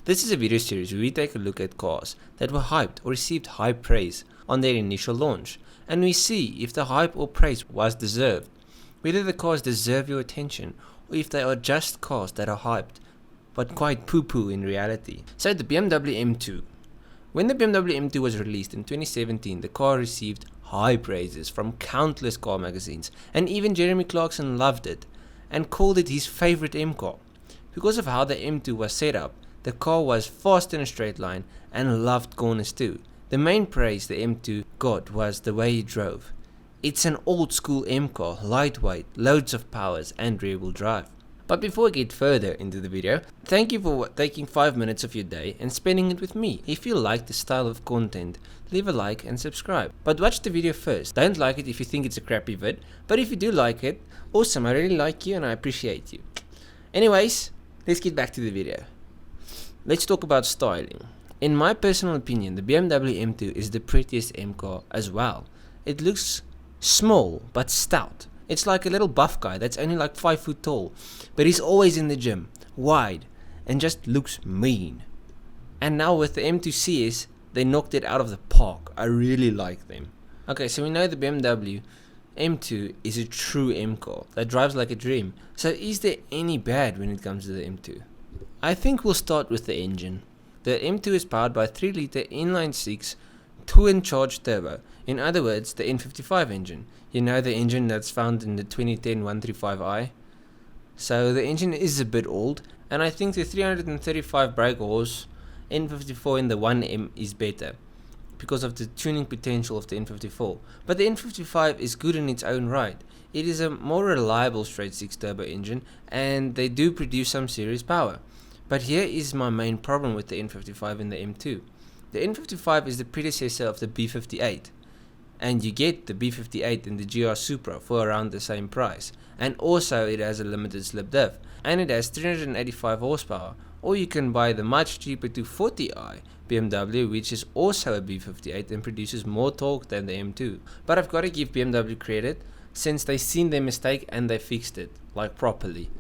This is a video series where we take a look at cars that were hyped or received high praise on their initial launch, and we see if the hype or praise was deserved, whether the cars deserve your attention or if they are just cars that are hyped but quite poo-poo in reality. So the BMW M2. When the BMW M2 was released in 2017, the car received high praises from countless car magazines, and even Jeremy Clarkson loved it and called it his favorite M car. Because of how the M2 was set up, the car was fast in a straight line and loved corners too. The main praise the M2 got was the way it drove. It's an old school M car, lightweight, loads of powers and rear wheel drive. But before we get further into the video, thank you for taking 5 minutes of your day and spending it with me. If you like this style of content, leave a like and subscribe. But watch the video first. Don't like it if you think it's a crappy vid, but if you do like it, awesome, I really like you and I appreciate you. Anyways, let's get back to the video. Let's talk about styling. In my personal opinion, the BMW M2 is the prettiest M car as well. It looks small but stout. It's like a little buff guy that's only like 5 foot tall, but he's always in the gym, wide, and just looks mean. And now with the M2 CS, they knocked it out of the park. I really like them. Okay, so we know the BMW M2 is a true M car that drives like a dream. So is there any bad when it comes to the M2? I think we'll start with the engine. The M2 is powered by a 3-litre inline-6 twin-charged turbo. In other words, the N55 engine. You know, the engine that's found in the 2010 135i. So the engine is a bit old, and I think the 335 brake horse N54 in the 1M is better because of the tuning potential of the N54. But the N55 is good in its own right. It is a more reliable straight-six turbo engine, and they do produce some serious power. But here is my main problem with the N55 and the M2. The N55 is the predecessor of the B58, and you get the B58 and the GR Supra for around the same price, and also it has a limited slip diff, and it has 385 horsepower, or you can buy the much cheaper 240i BMW, which is also a B58 and produces more torque than the M2. But I've got to give BMW credit, since they seen their mistake and they fixed it, like properly.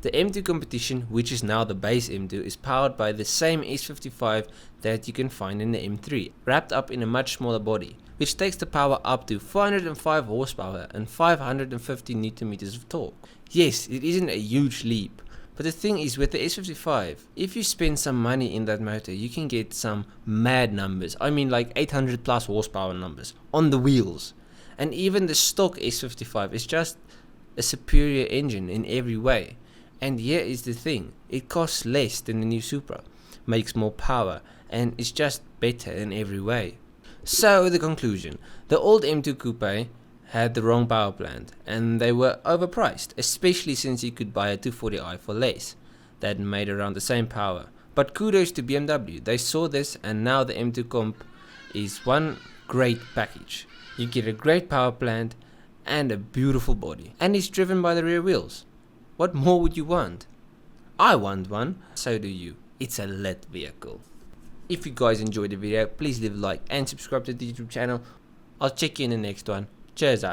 The M2 competition, which is now the base M2, is powered by the same S55 that you can find in the M3, wrapped up in a much smaller body, which takes the power up to 405 horsepower and 550 Nm of torque. Yes, it isn't a huge leap, but the thing is with the S55, if you spend some money in that motor, you can get some mad numbers. I mean like 800 plus horsepower numbers on the wheels. And even the stock S55 is just a superior engine in every way. And here is the thing, it costs less than the new Supra, makes more power, and is just better in every way. So the conclusion, the old M2 Coupe had the wrong power plant, and they were overpriced, especially since you could buy a 240i for less, that made around the same power. But kudos to BMW, they saw this, and now the M2 Comp is one great package. You get a great power plant and a beautiful body, and it's driven by the rear wheels. What more would you want? I want one, so do you. It's a lit vehicle. If you guys enjoyed the video, please leave a like and subscribe to the YouTube channel. I'll check you in the next one. Cheers,